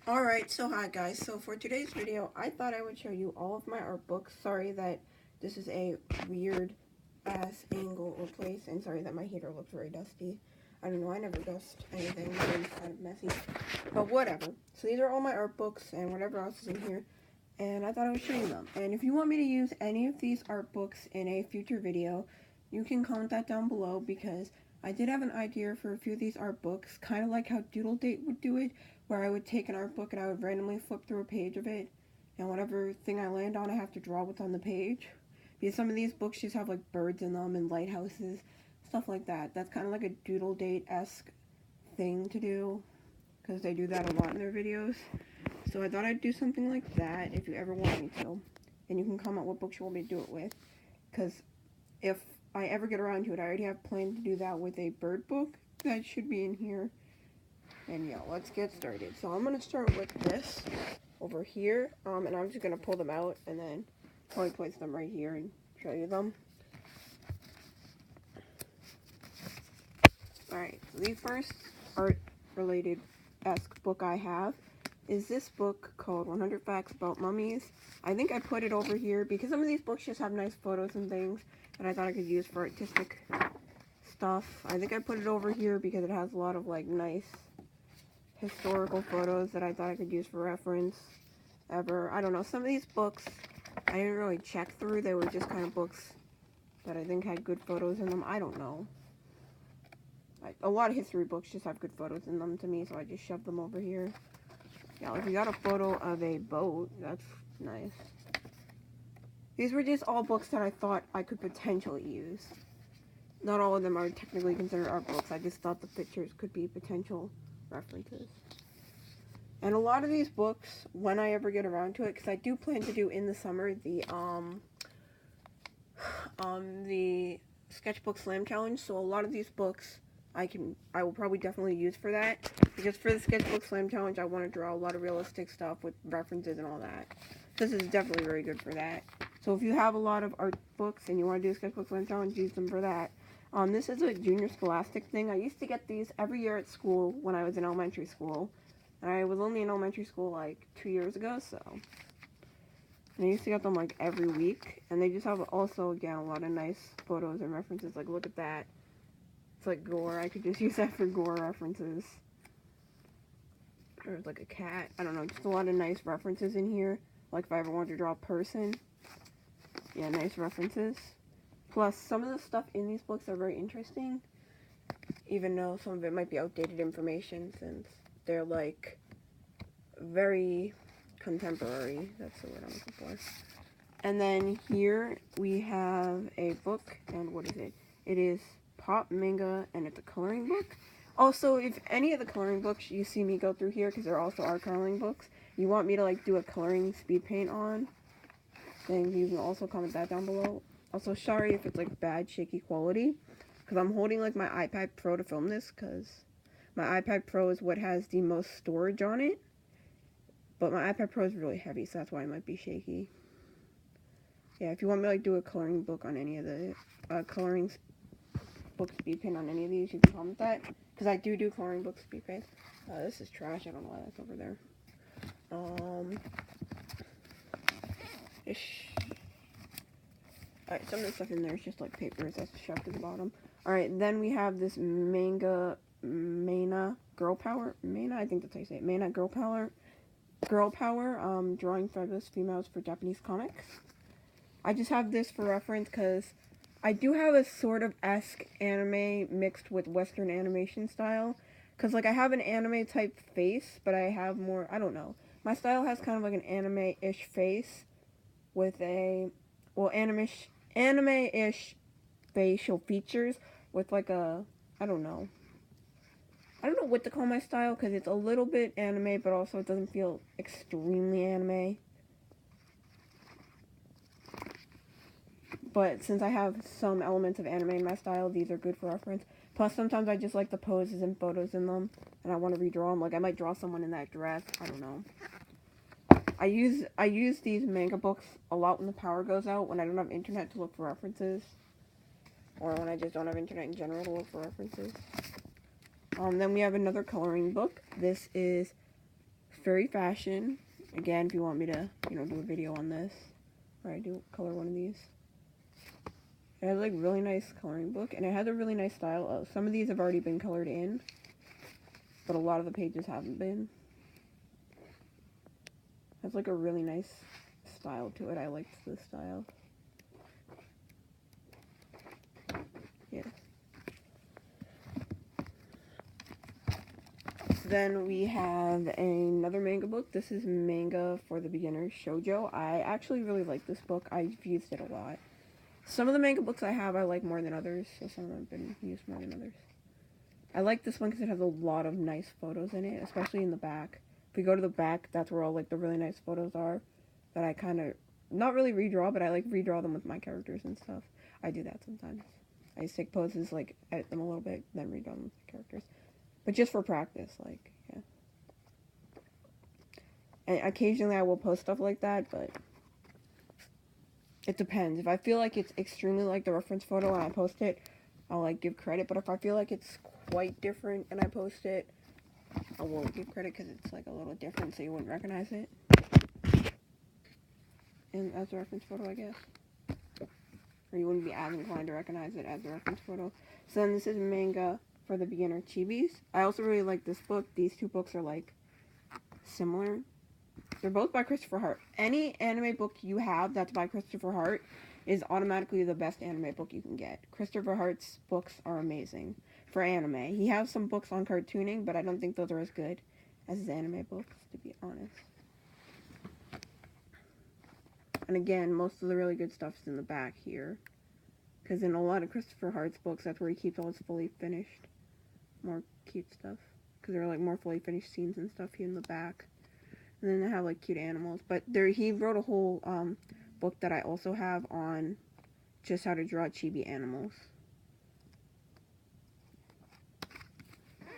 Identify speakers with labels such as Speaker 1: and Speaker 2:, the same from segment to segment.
Speaker 1: Alright, so hi guys. So for today's video, I thought I would show you all of my art books. Sorry that this is a weird ass angle or place, and sorry that my heater looks very dusty. I don't know, I never dust anything, it's kind of messy. But whatever. So these are all my art books and whatever else is in here, and I thought I would show you them. And if you want me to use any of these art books in a future video, you can comment that down below, because I did have an idea for a few of these art books, kind of like how Doodle Date would do it, where I would take an art book and I would randomly flip through a page of it, and whatever thing I land on, I have to draw what's on the page. Because some of these books just have like birds in them and lighthouses, stuff like that. That's kind of like a Doodle Date-esque thing to do, because they do that a lot in their videos. So I thought I'd do something like that if you ever want me to. And you can comment what books you want me to do it with, because if I ever get around to it, I already have planned to do that with a bird book that should be in here. And yeah, let's get started. So I'm going to start with this over here, and I'm just going to pull them out and then probably place them right here and show you them. Alright, so the first art-related-esque book I have is this book called 100 Facts About Mummies. I think I put it over here because some of these books just have nice photos and things that I thought I could use for artistic stuff. I think I put it over here because it has a lot of like nice historical photos that I thought I could use for reference. I don't know, some of these books I didn't really check through. They were just kind of books that I think had good photos in them. I don't know. A lot of history books just have good photos in them to me, so I just shoved them over here. Yeah, like we got a photo of a boat. That's nice. These were just all books that I thought I could potentially use. Not all of them are technically considered art books. I just thought the pictures could be potential references. And a lot of these books, when I ever get around to it, because I do plan to do in the summer the Sketchbook Slam Challenge, so a lot of these books I will probably definitely use for that, because for the Sketchbook Slam Challenge, I want to draw a lot of realistic stuff with references and all that. This is definitely very good for that. So if you have a lot of art books and you want to do a Sketchbook Slam Challenge, use them for that. This is a junior scholastic thing. I used to get these every year at school when I was in elementary school. I was only in elementary school like 2 years ago, so. And I used to get them like every week. And they just have also, again, a lot of nice photos and references. Like, look at that. It's like gore. I could just use that for gore references. Or like a cat. I don't know, just a lot of nice references in here. Like if I ever wanted to draw a person. Yeah, nice references. Plus, some of the stuff in these books are very interesting. Even though some of it might be outdated information, since they're like very contemporary. That's the word I'm looking for. And then here we have a book, and what is it? It is Pop Manga, and it's a coloring book. Also, if any of the coloring books you see me go through here, because there also are coloring books, you want me to like do a coloring speed paint on, then you can also comment that down below. Also, sorry if it's like bad shaky quality, because I'm holding like my iPad Pro to film this, because my iPad Pro is what has the most storage on it. But my iPad Pro is really heavy, so that's why it might be shaky. Yeah, if you want me to like do a coloring book on any of the coloring book speed paint on any of these, you can comment that. Because I do coloring book speed paint. This is trash. I don't know why that's over there. Alright, some of the stuff in there is just like papers that's shoved to the bottom. Alright, then we have this manga, Mana Girl Power. Mana, I think that's how you say it. Mana Girl Power. Drawing fabulous females for Japanese comics. I just have this for reference because I do have a sort of esque anime mixed with Western animation style. Because, like, I have an anime type face, but I have more, I don't know. My style has kind of like an anime-ish face with a, well, anime-ish facial features with like a, I don't know what to call my style, because it's a little bit anime, but also it doesn't feel extremely anime. But since I have some elements of anime in my style, these are good for reference. Plus, sometimes I just like the poses and photos in them, and I want to redraw them. Like, I might draw someone in that dress. I don't know. I use these manga books a lot when the power goes out, when I don't have internet to look for references. Or when I just don't have internet in general to look for references. Then we have another coloring book. This is very fashion. Again, if you want me to, do a video on this, or I do color one of these. It has like really nice coloring book, and it has a really nice style. Some of these have already been colored in, but a lot of the pages haven't been. It has like a really nice style to it. I liked this style. Yeah. Then we have another manga book. This is Manga for the Beginners, Shoujo. I actually really like this book. I've used it a lot. Some of the manga books I have I like more than others, so some of them have been used more than others. I like this one because it has a lot of nice photos in it, especially in the back. If we go to the back, that's where all like the really nice photos are that I kind of, not really redraw, but I like redraw them with my characters and stuff. I do that sometimes. I just take poses, like edit them a little bit, then redraw them with the characters. But just for practice, like, yeah. And occasionally I will post stuff like that, but it depends. If I feel like it's extremely like the reference photo and I post it, I'll like give credit. But if I feel like it's quite different and I post it, I won't give credit because it's like a little different, so you wouldn't recognize it. And as a reference photo, I guess. Or you wouldn't be as inclined to recognize it as a reference photo. So then this is Manga for the Beginner, Chibis. I also really like this book. These two books are like similar. They're both by Christopher Hart. Any anime book you have that's by Christopher Hart is automatically the best anime book you can get. Christopher Hart's books are amazing for anime. He has some books on cartooning, but I don't think those are as good as his anime books, to be honest. And again, most of the really good stuff is in the back here. Because in a lot of Christopher Hart's books, that's where he keeps all his fully finished, more cute stuff. Because there are like more fully finished scenes and stuff here in the back. And then they have like cute animals. But he wrote a whole book that I also have on just how to draw chibi animals.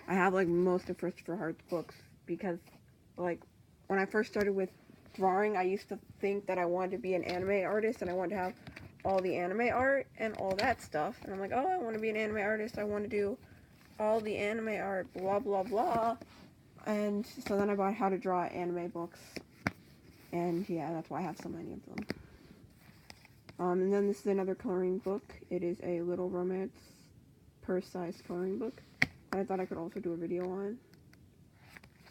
Speaker 1: I have like most of Christopher Hart's books because like when I first started with drawing, I used to think that I wanted to be an anime artist and I wanted to have all the anime art and all that stuff. And I'm like, oh, I want to be an anime artist. I want to do all the anime art, blah, blah, blah. And so then I bought How to Draw anime books. And yeah, that's why I have so many of them. And then this is another coloring book. It is a Little Romance purse-sized coloring book that I thought I could also do a video on.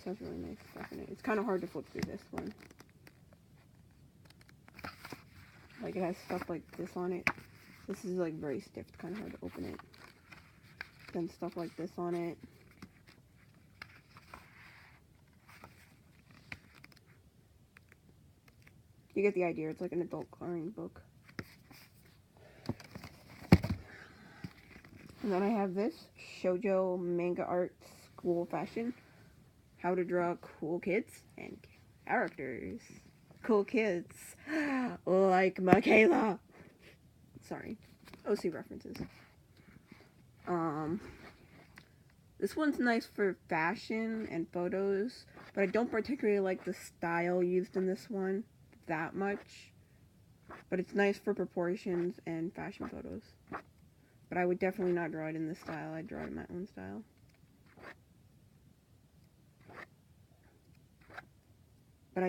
Speaker 1: So that's really nice stuff in it. It's kind of hard to flip through this one. Like it has stuff like this on it. This is like very stiff. It's kind of hard to open it. Then stuff like this on it. You get the idea. It's like an adult coloring book. And then I have this Shoujo Manga Art School Fashion. How to draw cool kids and characters. Cool kids. Like Michaela. Sorry. OC references. This one's nice for fashion and photos, but I don't particularly like the style used in this one that much. But it's nice for proportions and fashion photos. But I would definitely not draw it in this style. I'd draw it in my own style. But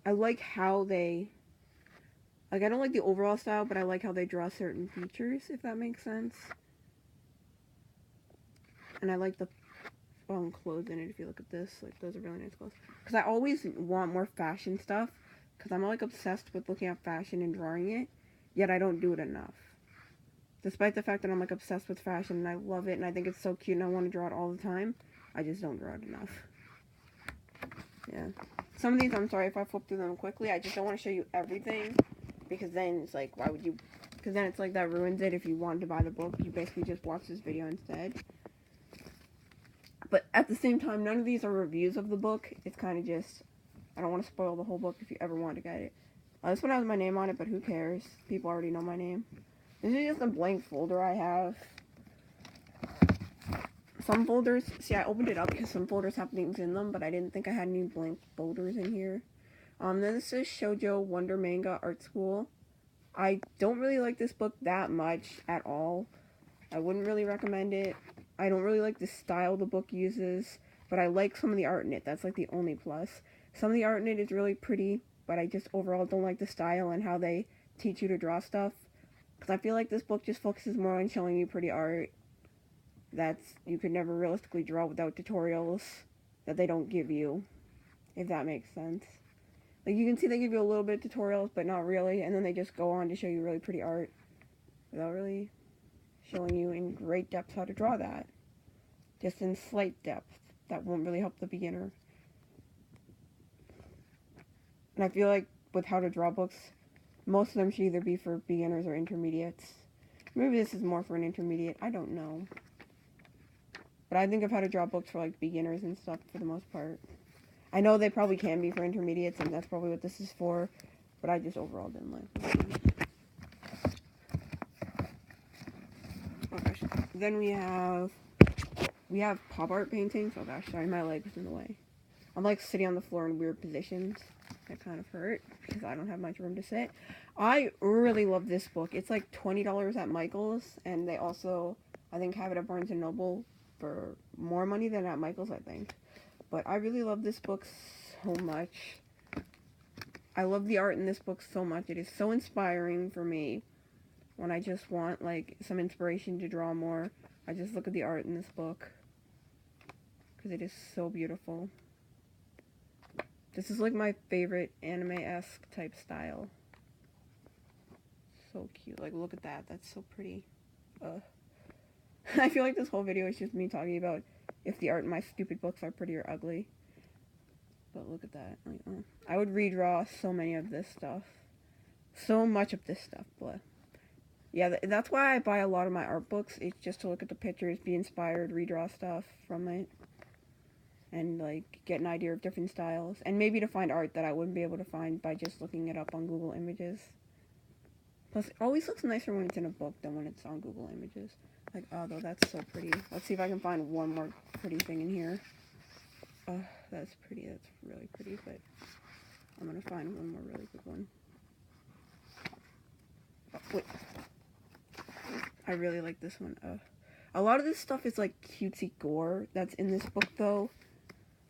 Speaker 1: I like how they, like, I don't like the overall style, but I like how they draw certain features, if that makes sense. And I like the clothes in it, if you look at this. Like, those are really nice clothes. Because I always want more fashion stuff, because I'm, like, obsessed with looking at fashion and drawing it, yet I don't do it enough. Despite the fact that I'm, like, obsessed with fashion, and I love it, and I think it's so cute, and I want to draw it all the time, I just don't draw it enough. Yeah. Some of these, I'm sorry if I flip through them quickly, I just don't want to show you everything, because then it's like, why would you, because then it's like, that ruins it. If you wanted to buy the book, you basically just watch this video instead. But at the same time, none of these are reviews of the book. It's kind of just, I don't want to spoil the whole book if you ever want to get it. This one has my name on it, but who cares? People already know my name. This is just a blank folder I have. Some folders, see, I opened it up because some folders have things in them, but I didn't think I had any blank folders in here. Then this is Shoujo Wonder Manga Art School. I don't really like this book that much at all. I wouldn't really recommend it. I don't really like the style the book uses. but I like some of the art in it. That's like the only plus. Some of the art in it is really pretty, but I just overall don't like the style and how they teach you to draw stuff. Because I feel like this book just focuses more on showing you pretty art that's you could never realistically draw without tutorials that they don't give you, if that makes sense. Like, you can see they give you a little bit of tutorials, but not really, and then they just go on to show you really pretty art without really showing you in great depth how to draw that. Just in slight depth. That won't really help the beginner. And I feel like with how to draw books, most of them should either be for beginners or intermediates. Maybe this is more for an intermediate, I don't know. But I think of how to draw books for like beginners and stuff for the most part. I know they probably can be for intermediates, and that's probably what this is for, but I just overall didn't like it. Oh gosh. Then we have pop art paintings. Oh gosh, sorry, my leg was in the way. I'm like sitting on the floor in weird positions. That kind of hurt because I don't have much room to sit. I really love this book. It's like $20 at Michael's, and they also, I think, have it at Barnes & Noble for more money than at Michael's, I think. But I really love this book so much. I love the art in this book so much. It is so inspiring for me when I just want like some inspiration to draw more. I just look at the art in this book because it is so beautiful. This is like my favorite anime-esque type style. So cute. Like, look at that. That's so pretty. I feel like this whole video is just me talking about if the art in my stupid books are pretty or ugly. But look at that. Like, I would redraw so many of this stuff. So much of this stuff. Blah. Yeah, that's why I buy a lot of my art books. It's just to look at the pictures, be inspired, redraw stuff from it. And, like, get an idea of different styles. And maybe to find art that I wouldn't be able to find by just looking it up on Google Images. Plus, it always looks nicer when it's in a book than when it's on Google Images. Like, oh, though, that's so pretty. Let's see if I can find one more pretty thing in here. Oh, that's pretty. That's really pretty, but I'm gonna find one more really good one. Oh, wait. I really like this one. A lot of this stuff is, like, cutesy gore that's in this book, though.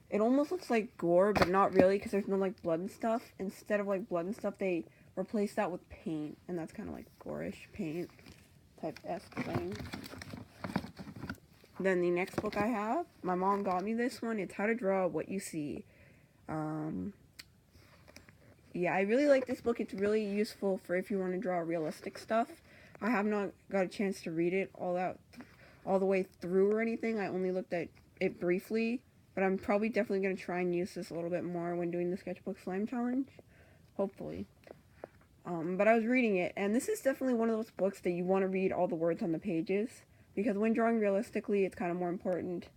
Speaker 1: It almost looks like gore, but not really, because there's no, like, blood and stuff. Instead of, like, blood and stuff, they replace that with paint, and that's kind of, like, gore-ish paint type-esque thing. Then the next book I have, my mom got me this one. It's How to Draw What You See. Yeah, I really like this book. It's really useful for if you want to draw realistic stuff. I have not got a chance to read it all the way through or anything. I only looked at it briefly. But I'm probably definitely going to try and use this a little bit more when doing the Sketchbook Slam Challenge. Hopefully. But I was reading it, and this is definitely one of those books that you want to read all the words on the pages. Because when drawing realistically, it's kind of more important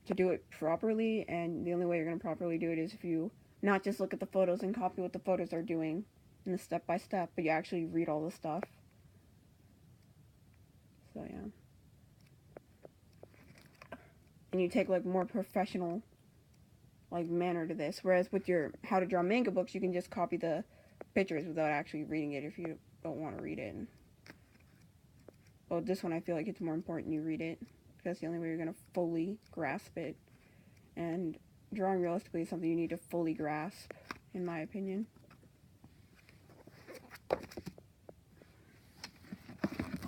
Speaker 1: to do it properly. And the only way you're going to properly do it is if you not just look at the photos and copy what the photos are doing in the step-by-step, but you actually read all the stuff. So, yeah. And you take, like, more professional, like, manner to this. Whereas with your How to Draw manga books, you can just copy the pictures without actually reading it if you don't want to read it. Well, this one I feel like it's more important you read it. Because that's the only way you're going to fully grasp it. And drawing realistically is something you need to fully grasp, in my opinion.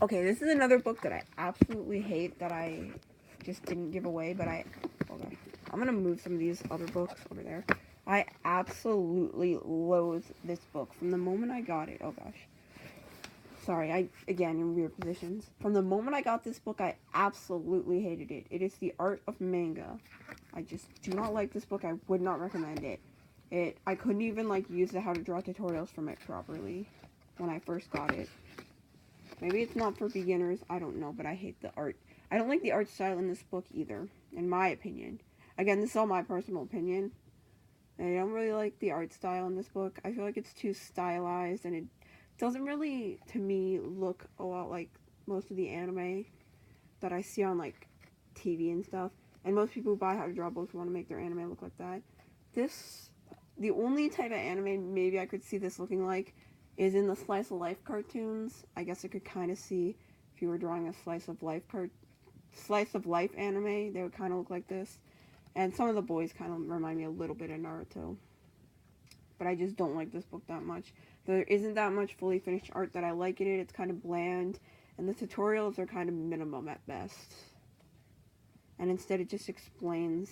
Speaker 1: Okay, this is another book that I absolutely hate that I just didn't give away, but hold on. I'm gonna move some of these other books over there. I absolutely loathe this book from the moment I got it. Oh gosh. Sorry, again, in weird positions. From the moment I got this book, I absolutely hated it. It is The Art of Manga. I just do not like this book. I would not recommend it. I couldn't even, like, use the how to draw tutorials from it properly when I first got it. Maybe it's not for beginners, I don't know, but I hate the art. I don't like the art style in this book either, in my opinion. Again, this is all my personal opinion. I don't really like the art style in this book. I feel like it's too stylized, and it doesn't really, to me, look a lot like most of the anime that I see on, like, TV and stuff. And most people who buy How to Draw books want to make their anime look like that. The only type of anime maybe I could see this looking like is in the Slice of Life cartoons. I guess I could kind of see if you were drawing a Slice of Life anime, they would kind of look like this. And some of the boys kind of remind me a little bit of Naruto. But I just don't like this book that much. There isn't that much fully finished art that I like in it. It's kind of bland. And the tutorials are kind of minimum at best. And instead it just explains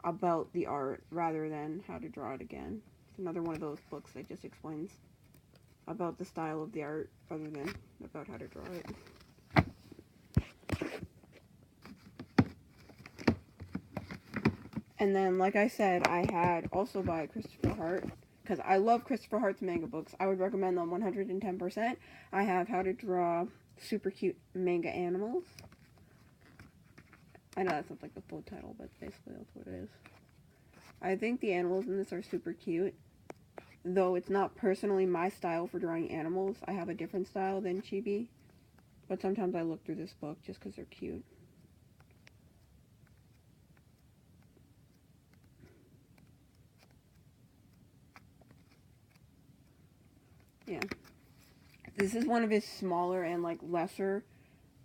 Speaker 1: about the art rather than how to draw it again. It's another one of those books that just explains about the style of the art rather than about how to draw it. And then, like I said, I had also by Christopher Hart, because I love Christopher Hart's manga books. I would recommend them 110%. I have How to Draw Super Cute Manga Animals. I know that's not like the full title, but basically that's what it is. I think the animals in this are super cute. Though it's not personally my style for drawing animals. I have a different style than Chibi. But sometimes I look through this book just because they're cute. Yeah. This is one of his smaller and like lesser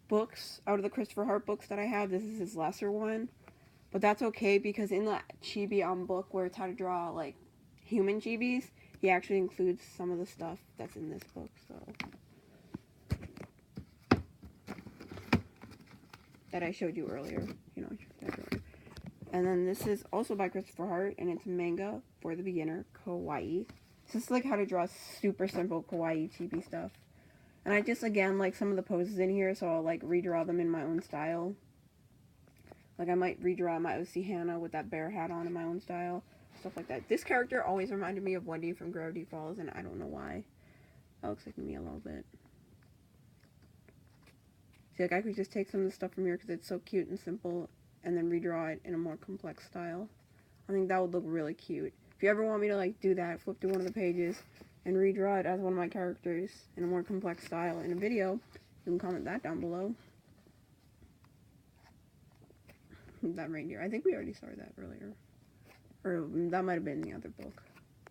Speaker 1: books out of the Christopher Hart books that I have. This is his lesser one. But that's okay because in the Chibi book where it's how to draw like human chibis, he actually includes some of the stuff that's in this book, so that I showed you earlier, you know. And then this is also by Christopher Hart, and it's manga for the beginner, kawaii. So this is like how to draw super simple kawaii chibi stuff. And I just, again, like some of the poses in here, so I'll like redraw them in my own style. Like I might redraw my OC Hannah with that bear hat on in my own style. Stuff like that. This character always reminded me of Wendy from Gravity Falls, and I don't know why. That looks like me a little bit. See, like I could just take some of the stuff from here because it's so cute and simple, and then redraw it in a more complex style. I think that would look really cute. If you ever want me to like do that, flip to one of the pages and redraw it as one of my characters in a more complex style in a video, you can comment that down below. That reindeer. I think we already saw that earlier. Or that might have been the other book.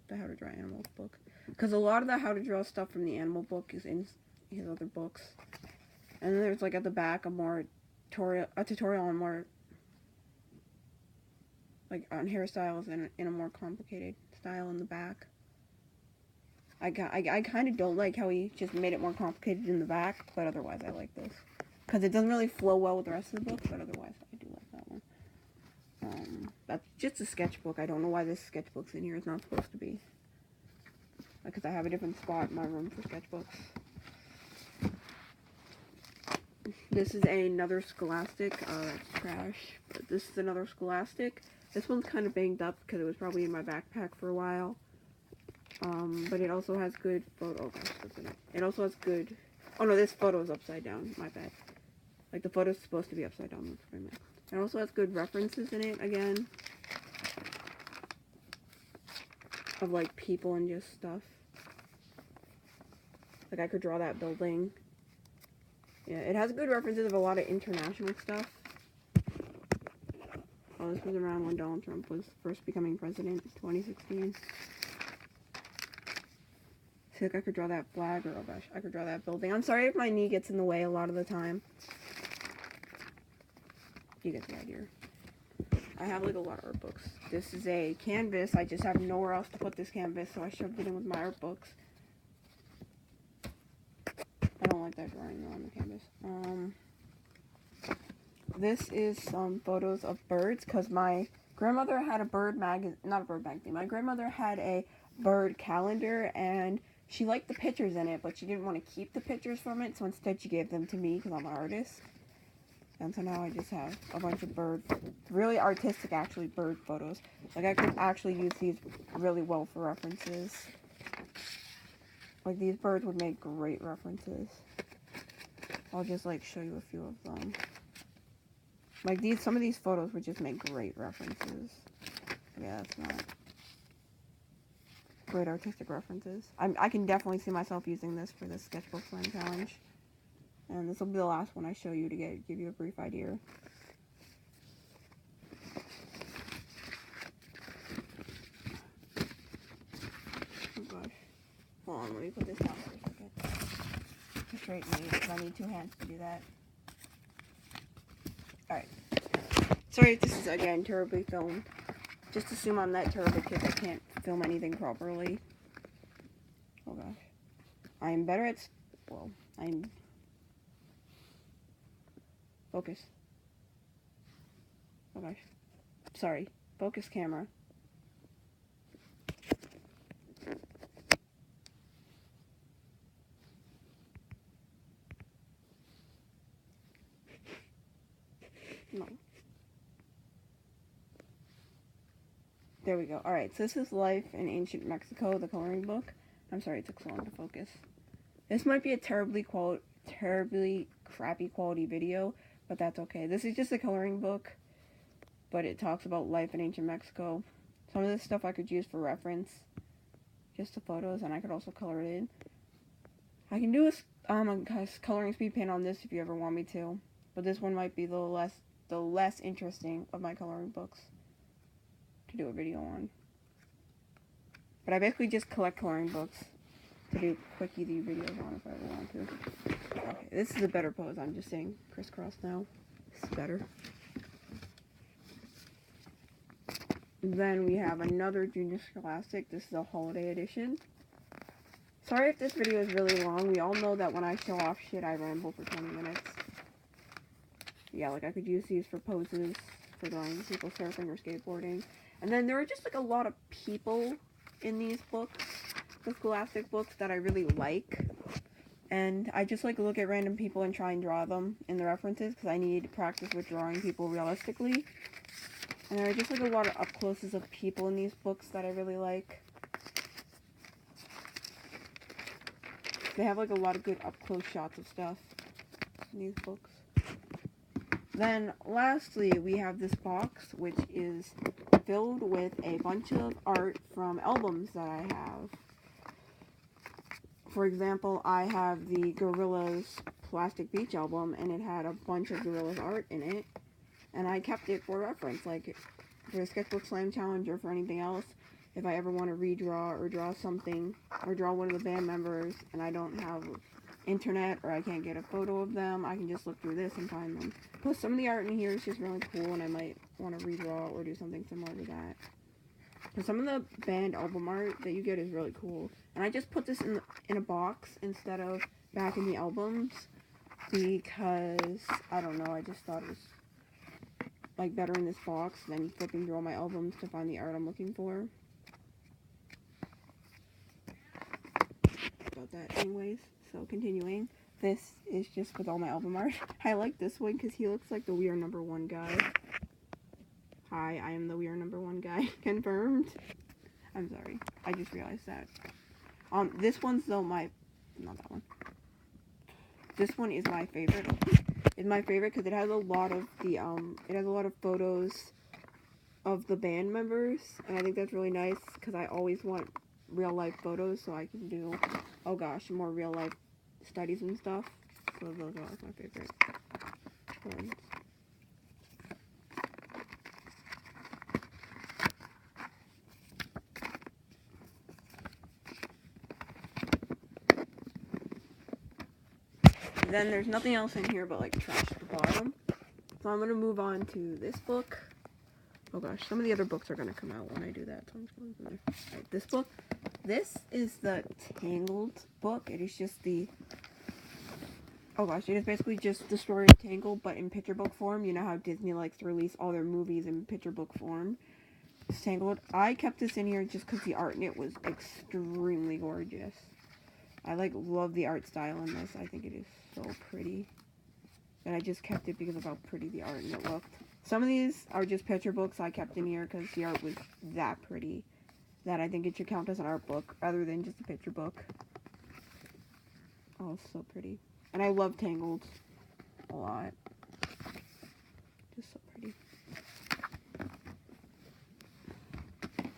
Speaker 1: The How to Draw Animals book. Because a lot of the How to Draw stuff from the animal book is in his other books. And then there's like at the back a tutorial on more like on hairstyles and in a more complicated style in the back. I kind of don't like how he just made it more complicated in the back, but otherwise I like this. Because it doesn't really flow well with the rest of the book, but otherwise I do like that one. That's just a sketchbook. I don't know why this sketchbook's in here. It's not supposed to be. Because I have a different spot in my room for sketchbooks. This is another Scholastic. It's trash. But this is another Scholastic. This one's kind of banged up because it was probably in my backpack for a while. But it also has good photo. Oh gosh, what's in it? It also has good. Oh no, this photo is upside down. My bad. Like the photo's supposed to be upside down. That's what I meant. It also has good references in it again. Of like people and just stuff. Like I could draw that building. Yeah, it has good references of a lot of international stuff. Oh, this was around when Donald Trump was first becoming president in 2016. See, like I could draw that flag, or oh gosh, I could draw that building. I'm sorry if my knee gets in the way a lot of the time. You get the idea. I have like a lot of art books. This is a canvas. I just have nowhere else to put this canvas, so I shoved it in with my art books. I don't like that drawing though on the canvas. This is some photos of birds, because my grandmother had a bird magazine, not a bird magazine, my grandmother had a bird calendar, and she liked the pictures in it, but she didn't want to keep the pictures from it, so instead she gave them to me, because I'm an artist. And so now I just have a bunch of really artistic, actually, bird photos. Like, I could actually use these really well for references. Like, these birds would make great references. I'll just, like, show you a few of them. Like, some of these photos would just make great references. Yeah, that's not great artistic references. I can definitely see myself using this for the Sketchbook Slam Challenge. And this will be the last one I show you to give you a brief idea. Oh gosh. Hold on, let me put this down for a second. To straighten me, because I need two hands to do that. Alright. Sorry if this is, again, terribly filmed. Just assume I'm that terrible kid that can't film anything properly. Oh gosh. I am better at... Well, I'm... Focus. Oh gosh. Sorry. Focus camera. No. There we go. Alright, so this is Life in Ancient Mexico, the coloring book. I'm sorry it took so long to focus. This might be a terribly crappy quality video, but that's okay. This is just a coloring book, but it talks about life in ancient Mexico. Some of this stuff I could use for reference, just the photos, and I could also color it in. I can do a coloring speed paint on this if you ever want me to, but this one might be the less interesting of my coloring books to do a video on. But I basically just collect coloring books to do quick easy videos on if I ever want to. Okay, this is a better pose. I'm just saying crisscross now. This is better. Then we have another Junior Scholastic. This is a holiday edition. Sorry if this video is really long. We all know that when I show off shit, I ramble for 20 minutes. Yeah, like I could use these for poses, for drawing people surfing or skateboarding. And then there are just like a lot of people in these books, the Scholastic books, that I really like. And I just like look at random people and try and draw them in the references because I need practice with drawing people realistically. And there are just like a lot of up closes of people in these books that I really like. They have like a lot of good up close shots of stuff in these books. Then lastly, we have this box which is filled with a bunch of art from albums that I have. For example, I have the Gorillaz Plastic Beach album, and it had a bunch of Gorillaz art in it, and I kept it for reference, like for the Sketchbook Slam Challenge or for anything else. If I ever want to redraw or draw something, or draw one of the band members, and I don't have internet or I can't get a photo of them, I can just look through this and find them. Plus, some of the art in here is just really cool, and I might want to redraw or do something similar to that. And some of the band album art that you get is really cool. And I just put this in a box instead of back in the albums because, I don't know, I just thought it was like better in this box than flipping through all my albums to find the art I'm looking for. About that anyways. So continuing, this is just with all my album art. I like this one because he looks like the We Are Number One guy. Hi, I am the We Are Number One guy. Confirmed. I'm sorry. I just realized that. This one's though not that one. This one is my favorite. It's my favorite because it has a lot of photos of the band members, and I think that's really nice because I always want real life photos so I can do, oh gosh, more real life studies and stuff. So those are my favorite ones. Then there's nothing else in here but like trash at the bottom. So I'm gonna move on to this book. Oh gosh, some of the other books are gonna come out when I do that. So I'm just going to right, this book. This is the Tangled book. It is just the, oh gosh, it is basically just the story of Tangled, but in picture book form. You know how Disney likes to release all their movies in picture book form. It's Tangled. I kept this in here just because the art in it was extremely gorgeous. I love the art style in this. I think it is so pretty. And I just kept it because of how pretty the art in it looked. Some of these are just picture books I kept in here because the art was that pretty that I think it should count as an art book rather than just a picture book. Oh, it's so pretty. And I love Tangled a lot. Just so pretty.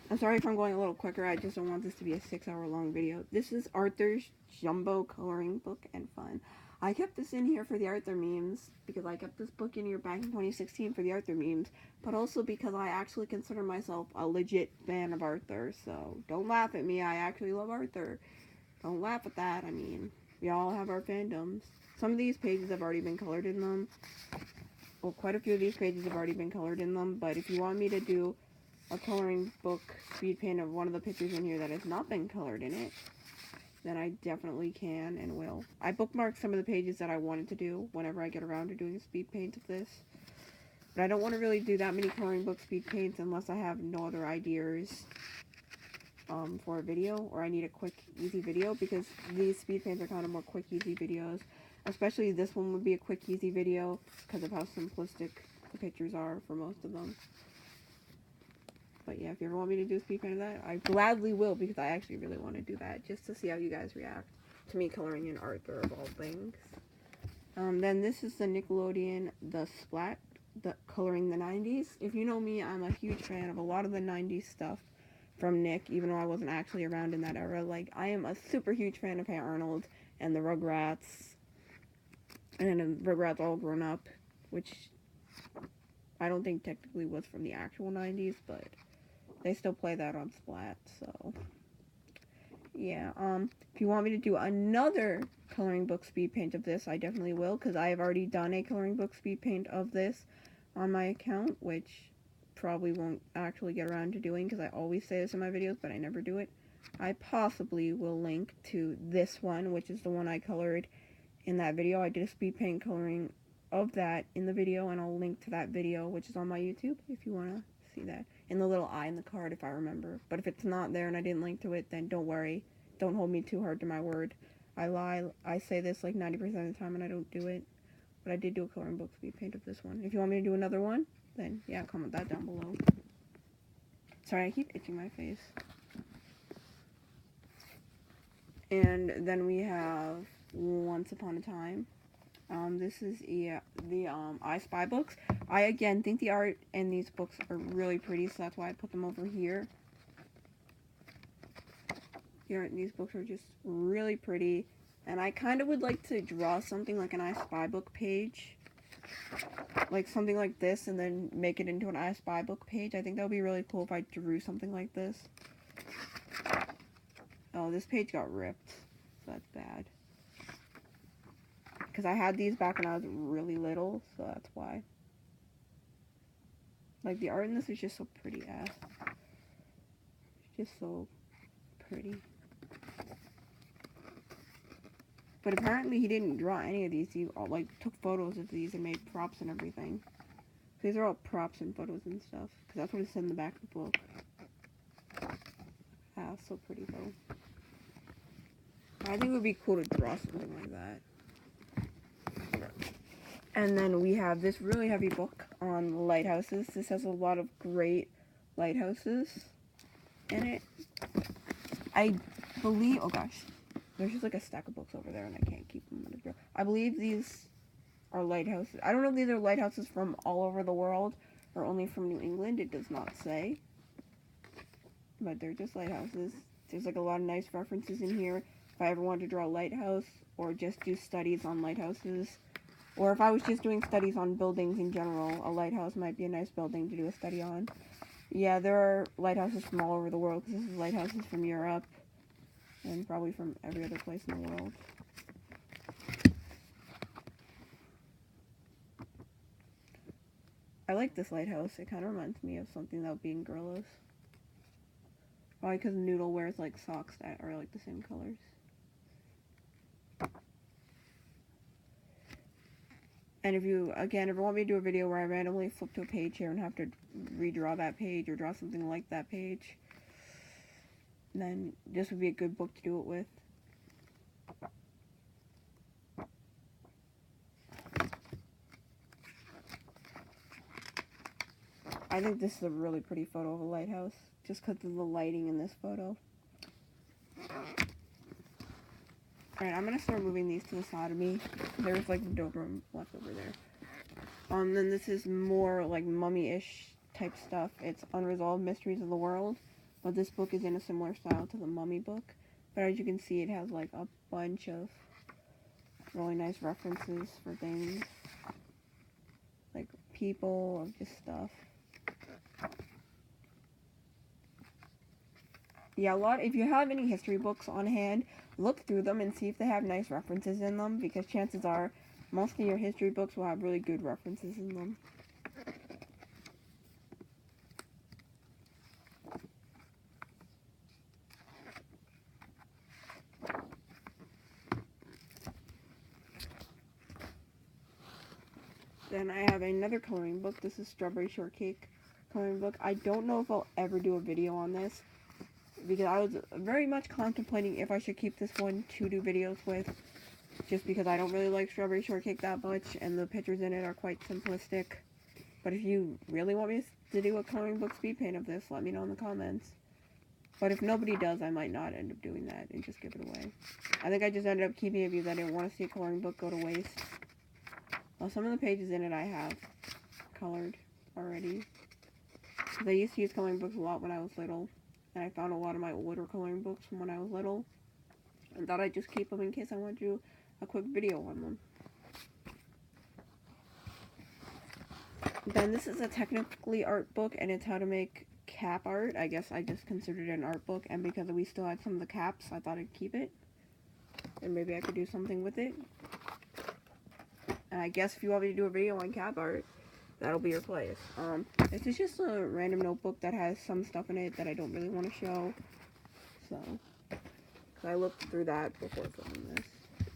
Speaker 1: I'm sorry if I'm going a little quicker. I just don't want this to be a 6-hour long video. This is Arthur's Jumbo Coloring Book and Fun. I kept this in here for the Arthur memes because I kept this book in here back in 2016 for the Arthur memes, but also because I actually consider myself a legit fan of Arthur, so don't laugh at me. I actually love Arthur. Don't laugh at that. I mean, we all have our fandoms. Some of these pages have already been colored in them. well, quite a few of these pages have already been colored in them, but if you want me to do a coloring book speed paint of one of the pictures in here that has not been colored in it, then I definitely can and will. I bookmarked some of the pages that I wanted to do whenever I get around to doing a speed paint of this. But I don't want to really do that many coloring book speed paints unless I have no other ideas for a video, or I need a quick, easy video, because these speed paints are kind of more quick, easy videos. Especially this one would be a quick, easy video because of how simplistic the pictures are for most of them. But yeah, if you ever want me to do a speed paint of that, I gladly will, because I actually really want to do that, just to see how you guys react to me coloring in Arthur of all things. Then this is the Nickelodeon, the Splat, the coloring the 90s. If you know me, I'm a huge fan of a lot of the 90s stuff from Nick, even though I wasn't actually around in that era. Like, I am a super huge fan of Hey Arnold and the Rugrats, and then Rugrats All Grown Up, which I don't think technically was from the actual 90s, but they still play that on Splat, so yeah. If you want me to do another coloring book speed paint of this, I definitely will, because I have already done a coloring book speed paint of this on my account, which probably won't actually get around to doing, because I always say this in my videos, but I never do it. I possibly will link to this one, which is the one I colored in that video. I did a speed paint coloring of that in the video, and I'll link to that video, which is on my YouTube, if you want to see that. In the little eye in the card, if I remember. But if it's not there and I didn't link to it, then don't worry. Don't hold me too hard to my word. I lie. I say this like 90% of the time and I don't do it. But I did do a coloring book speed paint of this one. If you want me to do another one, then yeah, comment that down below. Sorry, I keep itching my face. And then we have Once Upon a Time. This is the I Spy books. I, again, think the art in these books are really pretty, so that's why I put them over here. The art in these books are just really pretty, and I kind of would like to draw something like an I Spy book page. Like something like this, and then make it into an I Spy book page. I think that would be really cool if I drew something like this. Oh, this page got ripped, so that's bad. Because I had these back when I was really little, so that's why. Like, the art in this is just so pretty ass. It's just so pretty. But apparently he didn't draw any of these. He, like, took photos of these and made props and everything. These are all props and photos and stuff. Because that's what it said in the back of the book. Ah, so pretty, though. I think it would be cool to draw something like that. And then we have this really heavy book on lighthouses. This has a lot of great lighthouses in it. I believe, oh gosh, there's just like a stack of books over there and I can't keep them under there. I believe these are lighthouses. I don't know if these are lighthouses from all over the world or only from New England. It does not say. But they're just lighthouses. There's like a lot of nice references in here. If I ever wanted to draw a lighthouse or just do studies on lighthouses, or if I was just doing studies on buildings in general, a lighthouse might be a nice building to do a study on. Yeah, there are lighthouses from all over the world, because this is lighthouses from Europe, and probably from every other place in the world. I like this lighthouse. It kind of reminds me of something that would be in Gorillas. Probably because Noodle wears, like, socks that are, like, the same colors. And if you, again, ever want me to do a video where I randomly flip to a page here and have to redraw that page or draw something like that page, then this would be a good book to do it with. I think this is a really pretty photo of a lighthouse, just because of the lighting in this photo. Alright, I'm going to start moving these to the side of me. There's, like, no room left over there. Then this is more, like, mummy-ish type stuff. It's Unresolved Mysteries of the World. But this book is in a similar style to the Mummy book. But as you can see, it has, like, a bunch of really nice references for things. Like, people, or just stuff. Yeah, if you have any history books on hand, look through them and see if they have nice references in them, because chances are Most of your history books will have really good references in them. Then I have another coloring book. This is Strawberry Shortcake coloring book. I don't know if I'll ever do a video on this, because I was very much contemplating if I should keep this one to do videos with, just because I don't really like Strawberry Shortcake that much, and the pictures in it are quite simplistic. But if you really want me to do a coloring book speed paint of this, let me know in the comments. But if nobody does, I might not end up doing that and just give it away. I think I just ended up keeping it because I didn't want to see a coloring book go to waste. Well, some of the pages in it I have colored already. I used to use coloring books a lot when I was little, and I found a lot of my older coloring books from when I was little, and thought I'd just keep them in case I want to do a quick video on them. Then this is a technically art book, and it's how to make cap art. I guess I just considered it an art book, and because we still had some of the caps, I thought I'd keep it, and maybe I could do something with it. And I guess if you want me to do a video on cap art, that'll be your place. This is just a random notebook that has some stuff in it that I don't really want to show. So, because I looked through that before filming this.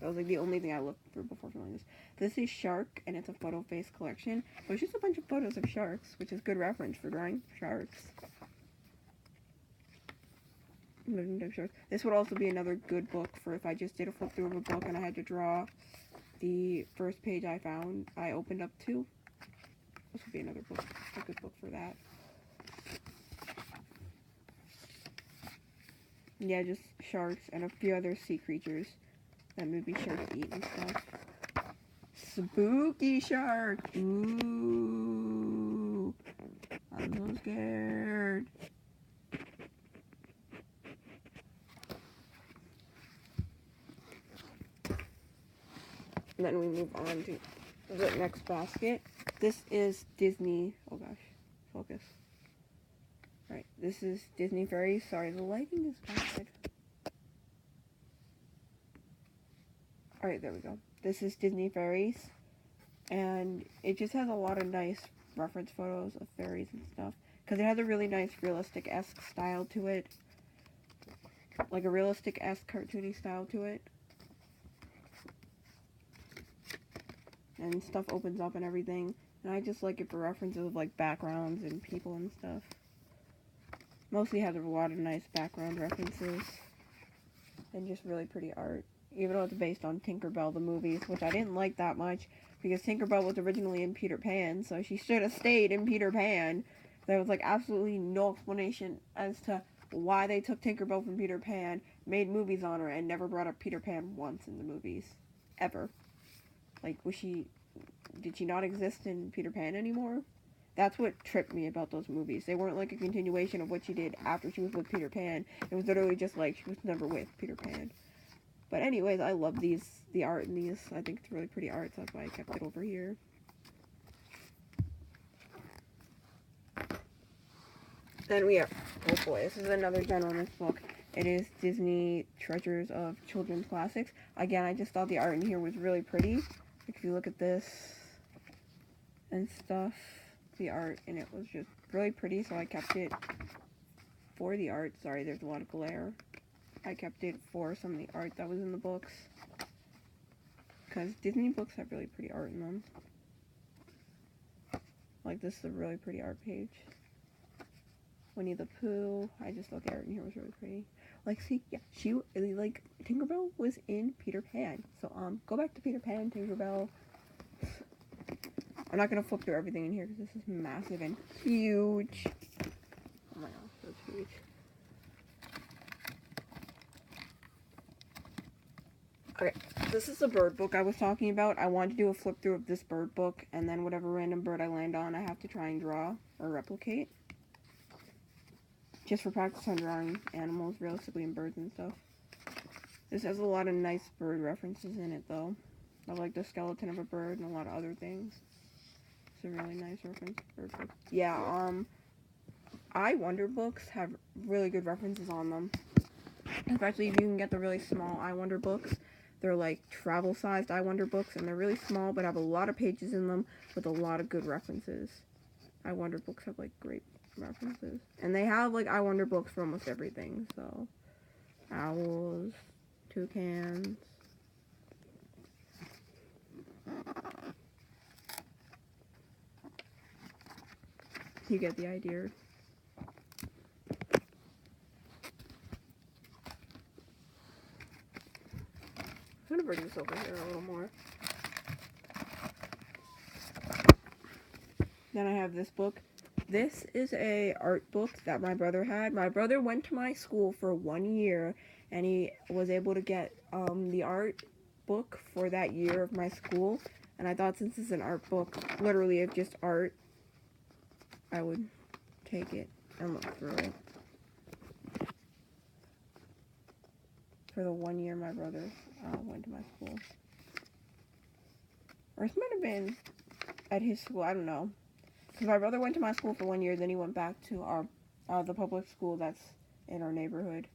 Speaker 1: That was like the only thing I looked through before filming this. This is Shark, and it's a photo face collection. But it's just a bunch of photos of sharks, which is good reference for drawing sharks. This would also be another good book for if I just did a flip through of a book and I had to draw the first page I found, I opened up to. This would be another book, a good book for that. Yeah, just sharks and a few other sea creatures that maybe sharks eat and stuff. Spooky shark! Ooh! I'm so scared. And then we move on to the next basket. This is Disney. Oh gosh, focus. Right, this is Disney Fairies. Sorry, the lighting is bad. Alright, there we go. This is Disney Fairies. And it just has a lot of nice reference photos of fairies and stuff. Because it has a really nice realistic-esque style to it. Like a realistic-esque cartoony style to it. And stuff opens up and everything. And I just like it for references of like backgrounds and people and stuff. Mostly has a lot of nice background references. And just really pretty art. Even though it's based on Tinkerbell the movies, which I didn't like that much. Because Tinkerbell was originally in Peter Pan, so she should have stayed in Peter Pan. There was like absolutely no explanation as to why they took Tinkerbell from Peter Pan, made movies on her, and never brought up Peter Pan once in the movies. Ever. Like, did she not exist in Peter Pan anymore? That's what tripped me about those movies. They weren't like a continuation of what she did after she was with Peter Pan. It was literally just like she was never with Peter Pan. But anyways, I love the art in these. I think it's really pretty art, so that's why I kept it over here. Then we have, oh boy, this is another gentleman's book. It is Disney Treasures of Children's Classics. Again, I just thought the art in here was really pretty. If you look at this and stuff, the art in it was just really pretty, so I kept it for the art. Sorry, there's a lot of glare. I kept it for some of the art that was in the books. Because Disney books have really pretty art in them. Like, this is a really pretty art page. Winnie the Pooh. I just thought the art in here was really pretty. Like, see, yeah, like, Tinkerbell was in Peter Pan. So, go back to Peter Pan, Tinkerbell. I'm not gonna flip through everything in here because this is massive and huge. Oh my gosh, that's huge. Okay, this is the bird book I was talking about. I wanted to do a flip through of this bird book, and then whatever random bird I land on, I have to try and draw or replicate. Just for practice on drawing animals realistically and birds and stuff. This has a lot of nice bird references in it, though. I like the skeleton of a bird and a lot of other things. It's a really nice reference bird book. Yeah, I Wonder books have really good references on them. Especially if you can get the really small I Wonder books. They're like travel-sized I Wonder books, and they're really small, but have a lot of pages in them with a lot of good references. I Wonder books have like great references, and they have like I Wonder books for almost everything. So, owls, toucans. You get the idea. I'm gonna bring this over here a little more. Then I have this book. This is a art book that my brother had. My brother went to my school for 1 year, and he was able to get the art book for that year of my school. And I thought, since it's an art book, literally of just art, I would take it and look through it. For the 1 year my brother went to my school. Or this might have been at his school, I don't know. Because my brother went to my school for 1 year, then he went back to the public school that's in our neighborhood.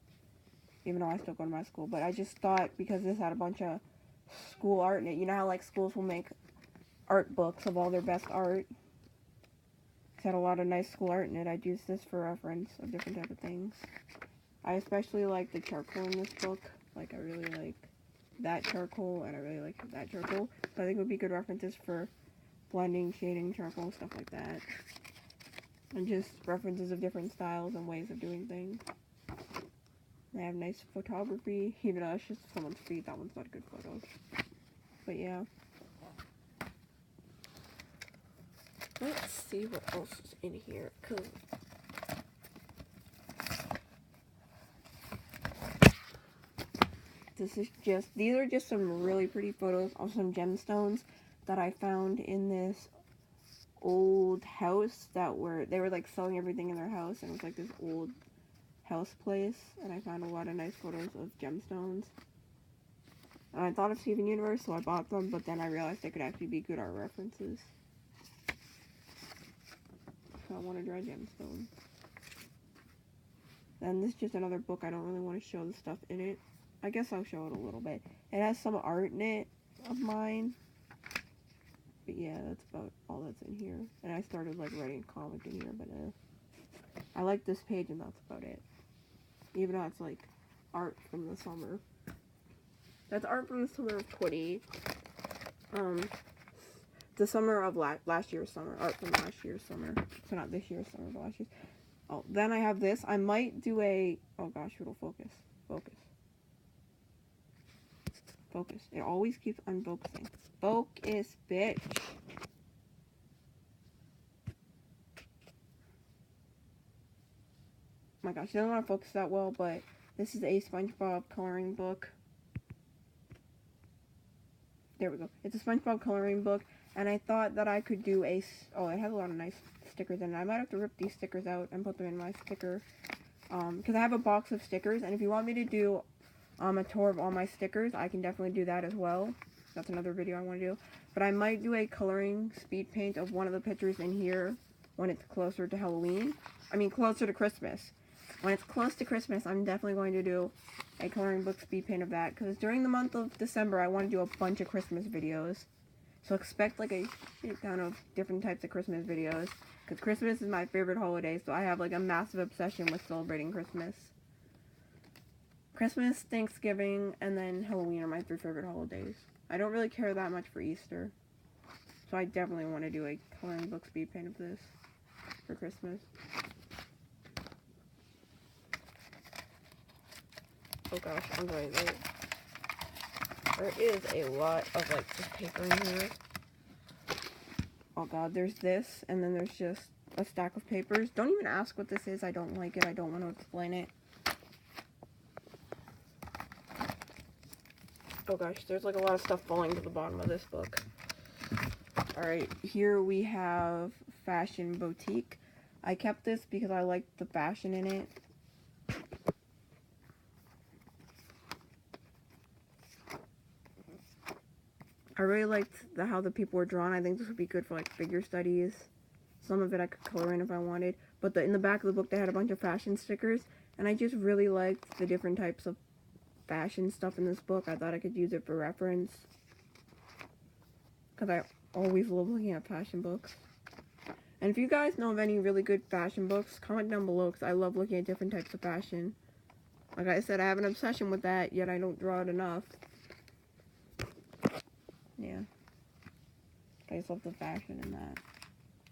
Speaker 1: Even though I still go to my school. But I just thought, because this had a bunch of school art in it, you know how like schools will make art books of all their best art? It's had a lot of nice school art in it. I'd use this for reference of different type of things. I especially like the charcoal in this book. Like, I really like that charcoal, and I really like that charcoal. So I think it would be good references for blending, shading, charcoal, stuff like that. And just references of different styles and ways of doing things. They have nice photography, even though it's just someone's feet. That one's not good photos. But yeah. Let's see what else is in here. Cool. These are just some really pretty photos of some gemstones that I found in this old house they were like selling everything in their house, and it was like this old house place, and I found a lot of nice photos of gemstones. And I thought of Steven Universe, so I bought them, but then I realized they could actually be good art references. So I want to draw gemstones. Then this is just another book. I don't really want to show the stuff in it. I guess I'll show it a little bit. It has some art in it of mine. But yeah, that's about all that's in here. And I started like writing a comic in here, but I like this page and that's about it. Even though it's like art from the summer. That's art from the summer of the summer of last year's summer. Art from last year's summer. So not this year's summer, but last year's. Oh, then I have this. I might do oh gosh, it'll focus. Focus. It always keeps unfocusing. Focus, bitch. Oh my gosh, I don't want to focus that well, but this is a SpongeBob coloring book. There we go. It's a SpongeBob coloring book, and I thought that I could do it has a lot of nice stickers in it. I might have to rip these stickers out and put them in my sticker, because I have a box of stickers, and if you want me to do a tour of all my stickers, I can definitely do that as well. That's another video I want to do. But I might do a coloring speed paint of one of the pictures in here when it's closer to Halloween. I mean, closer to Christmas. When it's close to Christmas, I'm definitely going to do a coloring book speed paint of that. Because during the month of December, I want to do a bunch of Christmas videos. So expect like a shit ton of different types of Christmas videos. Because Christmas is my favorite holiday, so I have like a massive obsession with celebrating Christmas. Christmas, Thanksgiving, and then Halloween are my 3 favorite holidays. I don't really care that much for Easter. So I definitely want to do a coloring book speed paint of this for Christmas. Oh gosh, I'm sorry. There is a lot of like just paper in here. Oh god, there's this, and then there's just a stack of papers. Don't even ask what this is. I don't like it. I don't want to explain it. Oh gosh, there's like a lot of stuff falling to the bottom of this book. Alright, here we have Fashion Boutique. I kept this because I liked the fashion in it. I really liked how the people were drawn. I think this would be good for like figure studies. Some of it I could color in if I wanted. But in the back of the book they had a bunch of fashion stickers. And I just really liked the different types of fashion stuff in this book. I thought I could use it for reference. Because I always love looking at fashion books. And if you guys know of any really good fashion books, comment down below, because I love looking at different types of fashion. Like I said, I have an obsession with that, yet I don't draw it enough. Yeah. I just love the fashion in that.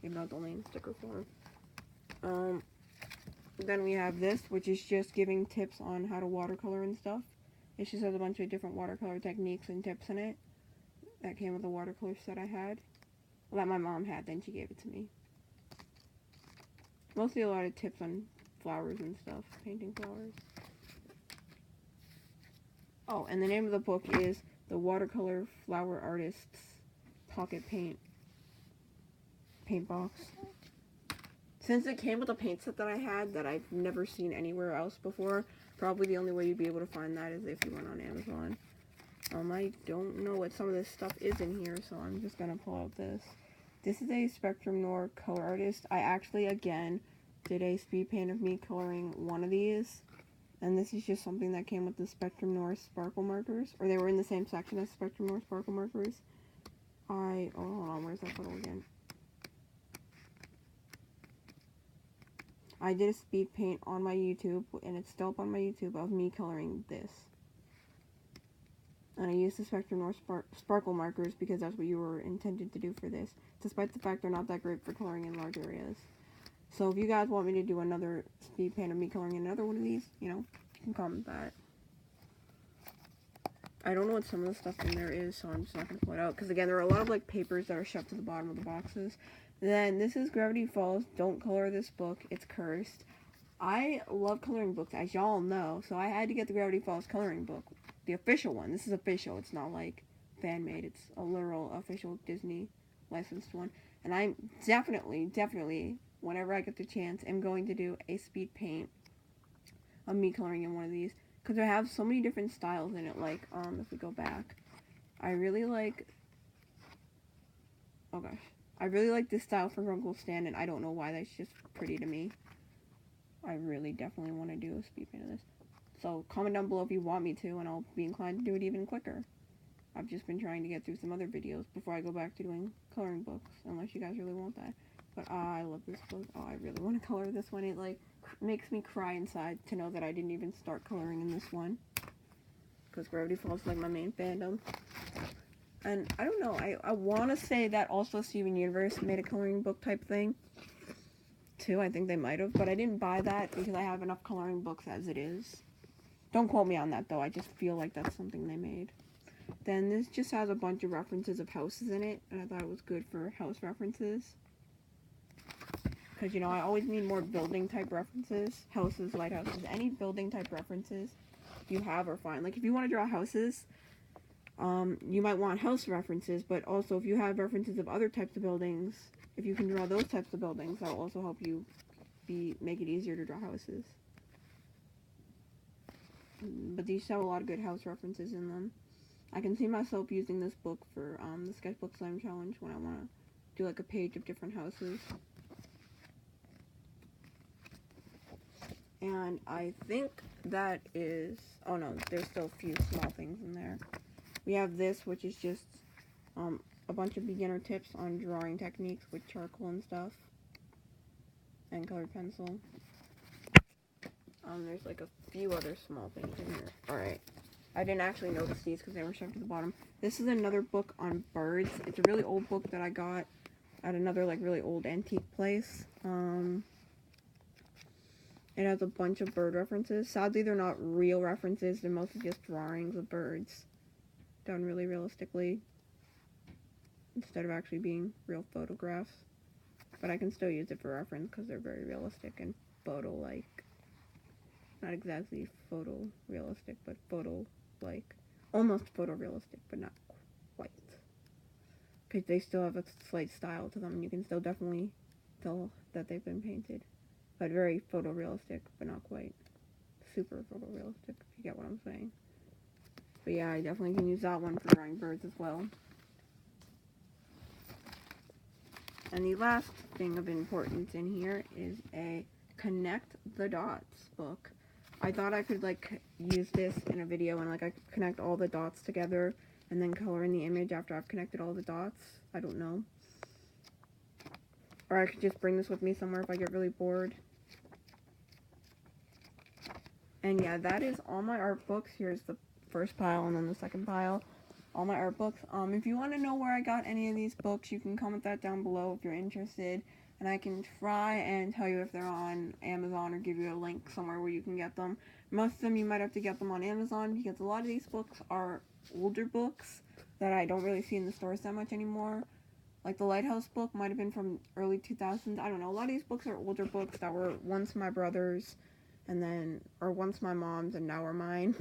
Speaker 1: Even though it's only in sticker form. Then we have this, which is just giving tips on how to watercolor and stuff. It just has a bunch of different watercolor techniques and tips in it. That came with the watercolor set I had. Well, that my mom had, then she gave it to me. Mostly a lot of tips on flowers and stuff, painting flowers. Oh, and the name of the book is The Watercolor Flower Artist's Pocket Paint box. Since it came with a paint set that I had that I've never seen anywhere else before, probably the only way you'd be able to find that is if you went on Amazon. I don't know what some of this stuff is in here, so I'm just gonna pull out this. This is a Spectrum Noir color artist. I actually, again, did a speed paint of me coloring one of these. And this is just something that came with the Spectrum Noir sparkle markers. Or they were in the same section as Spectrum Noir sparkle markers. Oh, hold on, where's that photo again? I did a speed paint on my YouTube, and it's still up on my YouTube, of me coloring this. And I used the Spectrum Noir sparkle markers because that's what you were intended to do for this, despite the fact they're not that great for coloring in large areas. So if you guys want me to do another speed paint of me coloring in another one of these, you know, you can comment that. I don't know what some of the stuff in there is, so I'm just not going to pull it out. Because again, there are a lot of like papers that are shoved to the bottom of the boxes. Then this is Gravity Falls. Don't color this book. It's cursed. I love coloring books, as y'all know, so I had to get the Gravity Falls coloring book. The official one. This is official. It's not like fan-made. It's a literal official Disney licensed one. And I'm definitely, whenever I get the chance, am going to do a speed paint of me coloring in one of these. Because I have so many different styles in it. Like, if we go back, I really like, oh gosh. I really like this style from Uncle Stan, and I don't know why. That's just pretty to me. I really definitely want to do a speed paint of this. So comment down below if you want me to, and I'll be inclined to do it even quicker. I've just been trying to get through some other videos before I go back to doing coloring books, unless you guys really want that. But I love this book. Oh, I really want to color this one. It like makes me cry inside to know that I didn't even start coloring in this one. Because Gravity Falls is like my main fandom. And I don't know, I want to say that also Steven Universe made a coloring book type thing too. I think they might have, but I didn't buy that because I have enough coloring books as it is. Don't quote me on that though, I just feel like that's something they made. Then this just has a bunch of references of houses in it, and I thought it was good for house references. Because, you know, I always need more building type references. Houses, lighthouses, any building type references you have are fine. Like, if you want to draw houses, you might want house references, but also if you have references of other types of buildings, if you can draw those types of buildings, that will also help you make it easier to draw houses. But these have a lot of good house references in them. I can see myself using this book for the Sketchbook Slam Challenge when I want to do like a page of different houses. And I think that is, oh no, there's still a few small things in there. We have this, which is just a bunch of beginner tips on drawing techniques with charcoal and stuff, and colored pencil. There's like a few other small things in here. Alright, I didn't actually notice these because they were shoved to the bottom. This is another book on birds. It's a really old book that I got at another like really old antique place. It has a bunch of bird references. Sadly, they're not real references. They're mostly just drawings of birds done really realistically instead of actually being real photographs. But I can still use it for reference because they're very realistic and photo-like. Not exactly photorealistic, but photo-like. Almost photorealistic, but not quite. Because they still have a slight style to them, and you can still definitely tell that they've been painted. But very photorealistic, but not quite super photorealistic, if you get what I'm saying. But yeah, I definitely can use that one for drawing birds as well. And the last thing of importance in here is a Connect the Dots book. I thought I could like use this in a video and like I could connect all the dots together and then color in the image after I've connected all the dots. I don't know. Or I could just bring this with me somewhere if I get really bored. And yeah, that is all my art books. Here's the first pile and then the second pile. All my art books. If you want to know where I got any of these books, you can comment that down below if you're interested. And I can try and tell you if they're on Amazon or give you a link somewhere where you can get them. Most of them you might have to get them on Amazon because a lot of these books are older books that I don't really see in the stores that much anymore. Like the Lighthouse book might have been from early 2000s. I don't know. A lot of these books are older books that were once my brother's and then, or once my mom's and now are mine.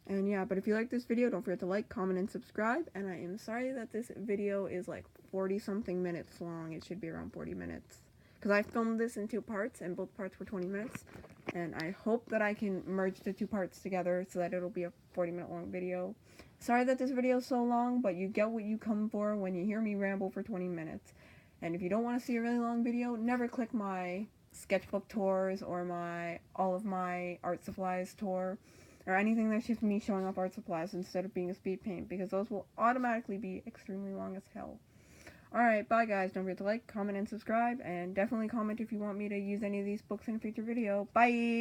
Speaker 1: And yeah, but if you like this video, don't forget to like, comment, and subscribe. And I am sorry that this video is like 40 something minutes long. It should be around 40 minutes. Because I filmed this in 2 parts, and both parts were 20 minutes. And I hope that I can merge the 2 parts together so that it'll be a 40-minute long video. Sorry that this video is so long, but you get what you come for when you hear me ramble for 20 minutes. And if you don't want to see a really long video, never click my sketchbook tours or all of my art supplies tour. Or anything that's just me showing off art supplies instead of being a speed paint, because those will automatically be extremely long as hell. Alright, bye guys. Don't forget to like, comment, and subscribe, and definitely comment if you want me to use any of these books in a future video. Bye!